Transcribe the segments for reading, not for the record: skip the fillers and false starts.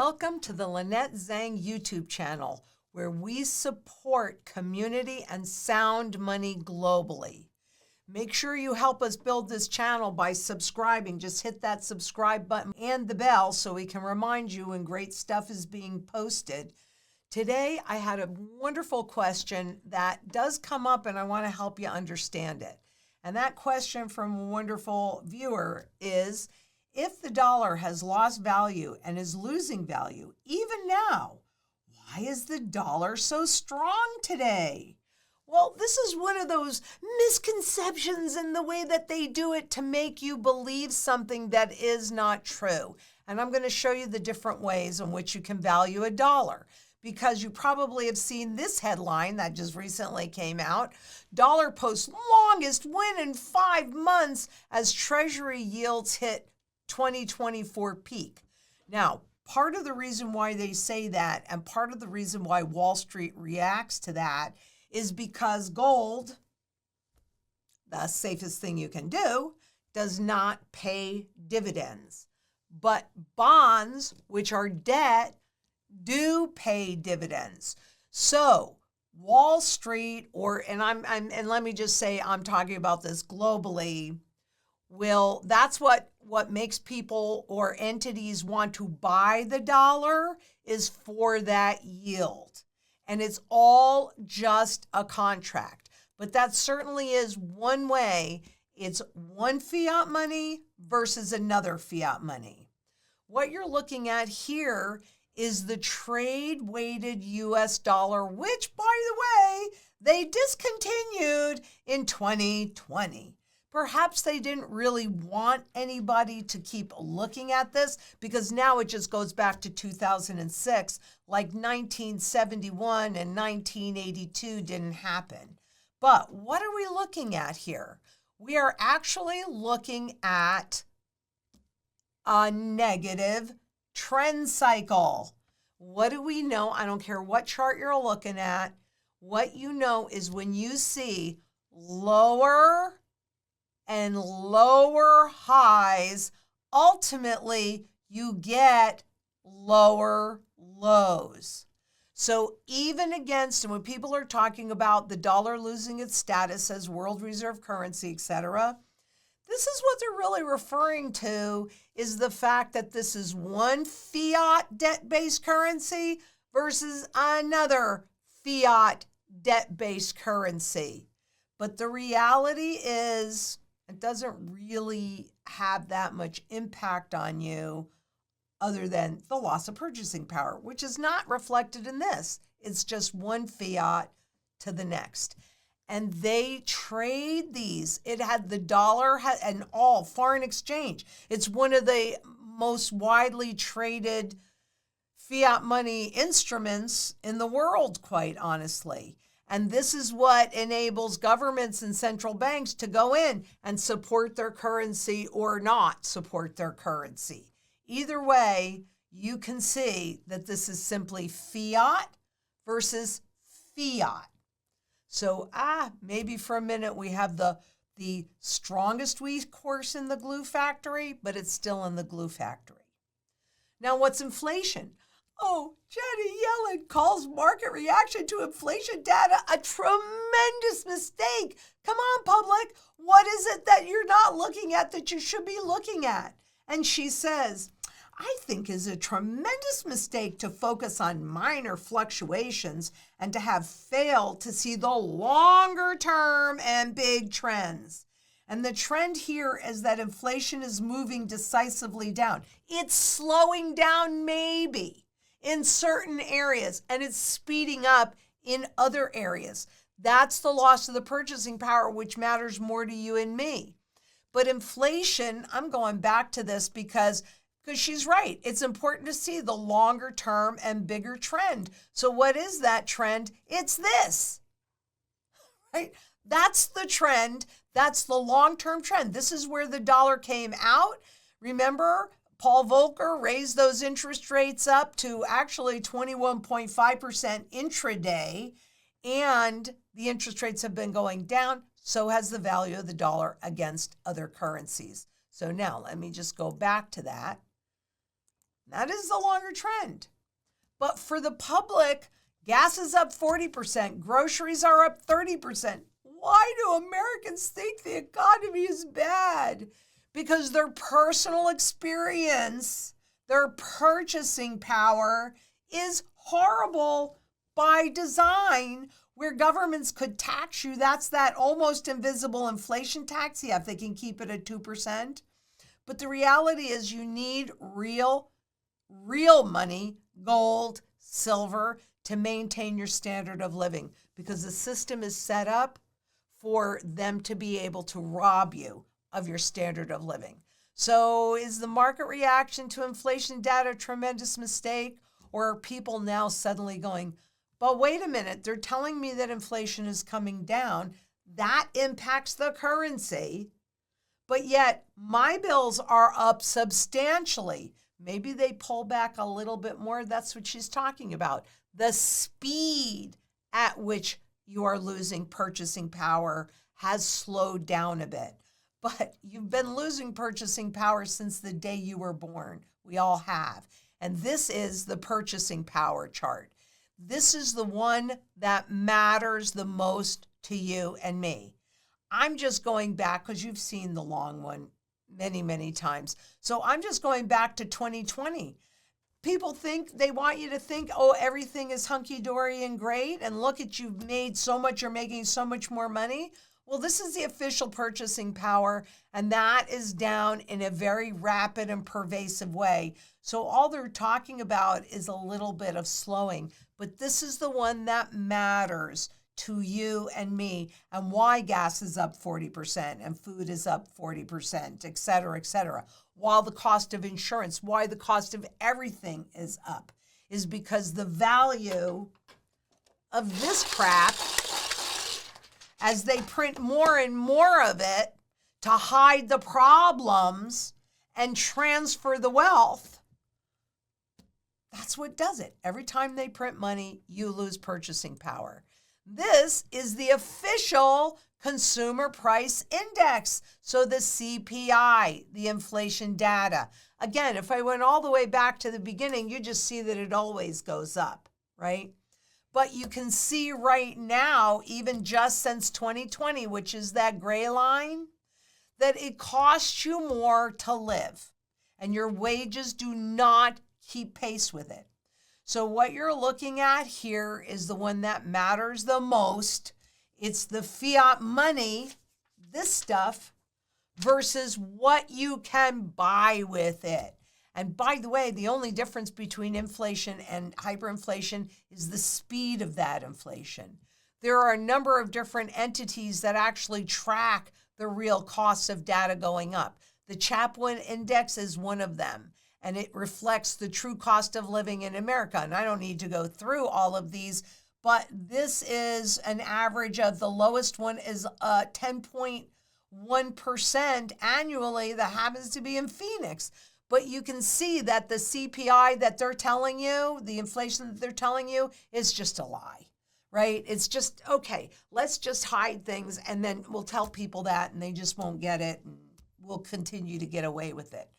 Welcome to the Lynette Zang YouTube channel, where we support community and sound money globally. Make sure you help us build this channel by subscribing. Just hit that subscribe button and the bell so we can remind you when great stuff is being posted. Today, I had a wonderful question that does come up, and I want to help you understand it. And that question from a wonderful viewer is, if the dollar has lost value and is losing value, even now, why is the dollar so strong today? Well, this is one of those misconceptions in the way that they do it to make you believe something that is not true. And I'm going to show you the different ways in which you can value a dollar, because you probably have seen this headline that just recently came out. Dollar posts longest win in 5 months as Treasury yields hit 2024 peak. Now, part of the reason why they say that, and part of the reason why Wall Street reacts to that, is because gold, the safest thing you can do, does not pay dividends. But bonds, which are debt, do pay dividends. So Wall Street, and let me just say, I'm talking about this globally, that's what makes people or entities want to buy the dollar, is for that yield. And it's all just a contract. But that certainly is one way. It's one fiat money versus another fiat money. What you're looking at here is the trade-weighted US dollar, which, by the way, they discontinued in 2020. Perhaps they didn't really want anybody to keep looking at this, because now it just goes back to 2006, like 1971 and 1982 didn't happen. But what are we looking at here? We are actually looking at a negative trend cycle. What do we know? I don't care what chart you're looking at. What you know is when you see lower and lower highs, ultimately you get lower lows. So even against, and when people are talking about the dollar losing its status as world reserve currency, etc., this is what they're really referring to, is the fact that this is one fiat debt-based currency versus another fiat debt-based currency. But the reality is, it doesn't really have that much impact on you other than the loss of purchasing power, which is not reflected in this. It's just one fiat to the next. And they trade these. It had the dollar and all foreign exchange. It's one of the most widely traded fiat money instruments in the world, quite honestly. And this is what enables governments and central banks to go in and support their currency or not support their currency. Either way, you can see that this is simply fiat versus fiat. So, maybe for a minute we have the strongest weak horse in the glue factory, but it's still in the glue factory. Now, what's inflation? Oh, Janet Yellen calls market reaction to inflation data a tremendous mistake. Come on, public. What is it that you're not looking at that you should be looking at? And she says, I think is a tremendous mistake to focus on minor fluctuations and to have failed to see the longer term and big trends. And the trend here is that inflation is moving decisively down. It's slowing down maybe in certain areas, and it's speeding up in other areas. That's the loss of the purchasing power, which matters more to you and me. But inflation, I'm going back to this because she's right. It's important to see the longer term and bigger trend. So what is that trend? It's this, right? That's the trend. That's the long-term trend. This is where the dollar came out. Remember, Paul Volcker raised those interest rates up to actually 21.5% intraday, and the interest rates have been going down. So has the value of the dollar against other currencies. So now let me just go back to that. That is the longer trend. But for the public, gas is up 40%, groceries are up 30%. Why do Americans think the economy is bad? Because their personal experience, their purchasing power is horrible by design, where governments could tax you. That's that almost invisible inflation tax. Yeah, if they can keep it at 2%. But the reality is you need real money, gold, silver, to maintain your standard of living, because the system is set up for them to be able to rob you of your standard of living. So is the market reaction to inflation data a tremendous mistake? Or are people now suddenly going, but wait a minute, they're telling me that inflation is coming down. That impacts the currency. But yet my bills are up substantially. Maybe they pull back a little bit more. That's what she's talking about. The speed at which you are losing purchasing power has slowed down a bit. But you've been losing purchasing power since the day you were born. We all have. And this is the purchasing power chart. This is the one that matters the most to you and me. I'm just going back, because you've seen the long one many, many times. So I'm just going back to 2020. People think, they want you to think, oh, everything is hunky-dory and great, and look at, you've made so much, you're making so much more money. Well, this is the official purchasing power, and that is down in a very rapid and pervasive way. So all they're talking about is a little bit of slowing, but this is the one that matters to you and me, and why gas is up 40% and food is up 40%, et cetera, while the cost of insurance, why the cost of everything is up, is because the value of this crap, as they print more and more of it to hide the problems and transfer the wealth, that's what does it. Every time they print money, you lose purchasing power. This is the official consumer price index. So the CPI, the inflation data. Again, if I went all the way back to the beginning, you just see that it always goes up, right? But you can see right now, even just since 2020, which is that gray line, that it costs you more to live, and your wages do not keep pace with it. So what you're looking at here is the one that matters the most. It's the fiat money, this stuff, versus what you can buy with it. And by the way, the only difference between inflation and hyperinflation is the speed of that inflation. There are a number of different entities that actually track the real costs of data going up. The Chaplin Index is one of them, and it reflects the true cost of living in America. And I don't need to go through all of these, but this is an average of, the lowest one is 10.1% annually that happens to be in Phoenix. But you can see that the CPI that they're telling you, the inflation that they're telling you, is just a lie, right? It's just, okay, let's just hide things, and then we'll tell people that, and they just won't get it, and we'll continue to get away with it.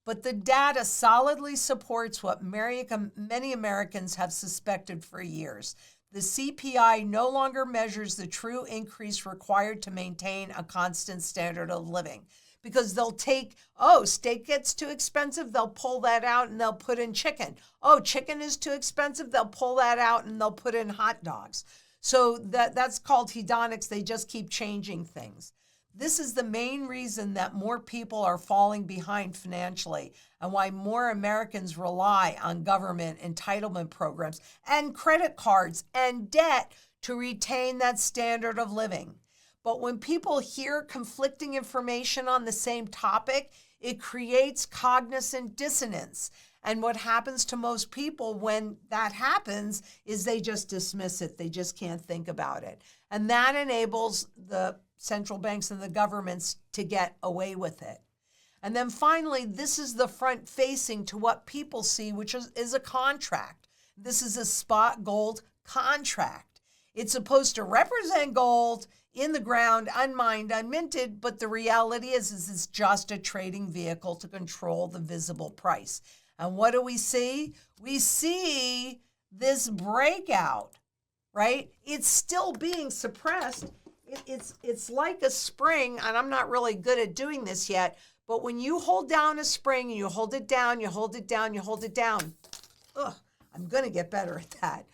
But the data solidly supports what many Americans have suspected for years. The CPI no longer measures the true increase required to maintain a constant standard of living. Because they'll take, oh, steak gets too expensive, they'll pull that out and they'll put in chicken. Oh, chicken is too expensive, they'll pull that out and they'll put in hot dogs. So that's called hedonics. They just keep changing things. This is the main reason that more people are falling behind financially, and why more Americans rely on government entitlement programs and credit cards and debt to retain that standard of living. But when people hear conflicting information on the same topic, it creates cognizant dissonance. And what happens to most people when that happens is they just dismiss it. They just can't think about it. And that enables the central banks and the governments to get away with it. And then finally, this is the front facing to what people see, which is a contract. This is a spot gold contract. It's supposed to represent gold in the ground, unmined, unminted, but the reality is it's just a trading vehicle to control the visible price. And what do we see? We see this breakout, right? It's still being suppressed. It's like a spring, and I'm not really good at doing this yet, but when you hold down a spring and you hold it down, you hold it down, you hold it down. I'm going to get better at that.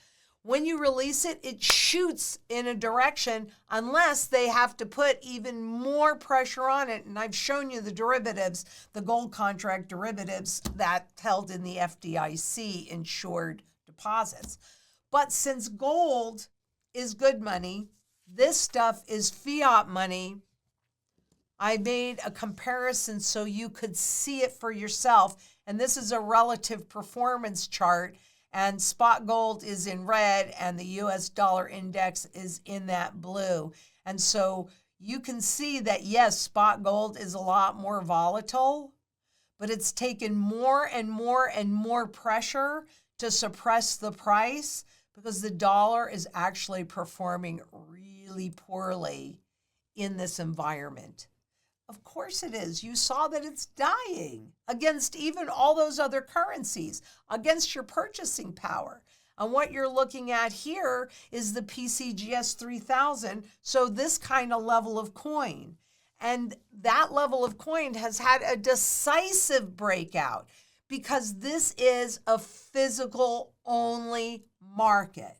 When you release it, it shoots in a direction unless they have to put even more pressure on it. And I've shown you the derivatives, the gold contract derivatives that held in the FDIC insured deposits. But since gold is good money, this stuff is fiat money. I made a comparison so you could see it for yourself. And this is a relative performance chart. And spot gold is in red and the US dollar index is in that blue. And so you can see that, yes, spot gold is a lot more volatile, but it's taken more and more and more pressure to suppress the price because the dollar is actually performing really poorly in this environment. Of course it is. You saw that it's dying against even all those other currencies, against your purchasing power. And what you're looking at here is the PCGS 3000, so this kind of level of coin. And that level of coin has had a decisive breakout because this is a physical only market.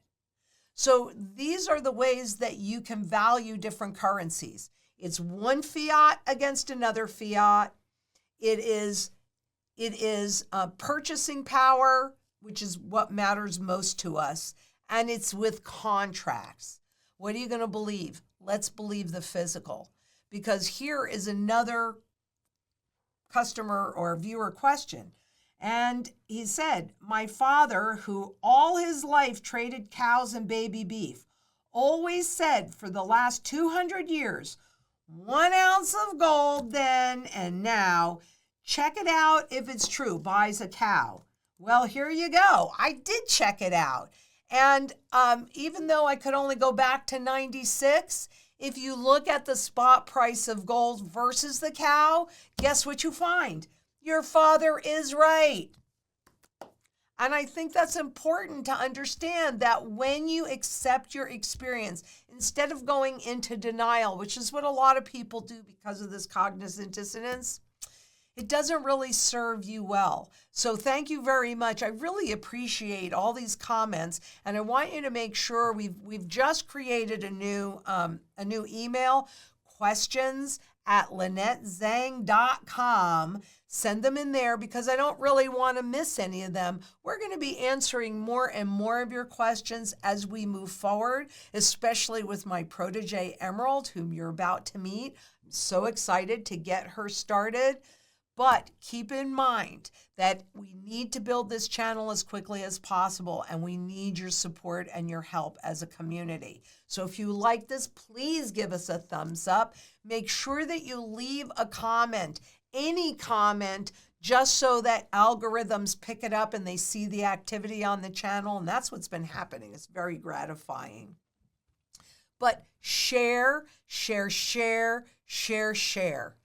So these are the ways that you can value different currencies. It's one fiat against another fiat. It is purchasing power, which is what matters most to us. And it's with contracts. What are you going to believe? Let's believe the physical. Because here is another customer or viewer question. And he said, my father, who all his life traded cows and baby beef, always said for the last 200 years, 1 ounce of gold then and now. Check it out if it's true. Buys a cow. Well, here you go. I did check it out. And even though I could only go back to 96, if you look at the spot price of gold versus the cow, guess what you find? Your father is right. And I think that's important to understand that when you accept your experience, instead of going into denial, which is what a lot of people do because of this cognizant dissonance, it doesn't really serve you well. So thank you very much. I really appreciate all these comments, and I want you to make sure we've just created a new email, questions@LynetteZang.com. Send them in there because I don't really want to miss any of them. We're going to be answering more and more of your questions as we move forward, especially with my protege Emerald, whom you're about to meet. I'm so excited to get her started. But keep in mind that we need to build this channel as quickly as possible, and we need your support and your help as a community. So if you like this, please give us a thumbs up. Make sure that you leave a comment, any comment, just so that algorithms pick it up and they see the activity on the channel. And that's what's been happening. It's very gratifying. But share, share, share, share, share.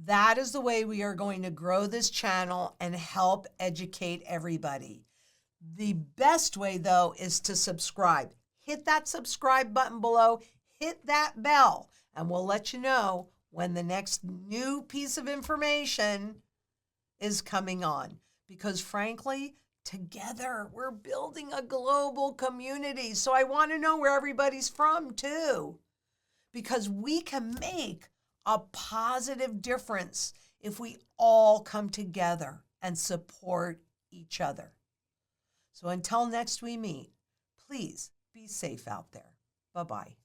That is the way we are going to grow this channel and help educate everybody. The best way, though, is to subscribe. Hit that subscribe button below, hit that bell, and we'll let you know when the next new piece of information is coming on. Because frankly, together we're building a global community. So I want to know where everybody's from too. Because we can make a positive difference if we all come together and support each other. So until next we meet, please be safe out there. Bye-bye.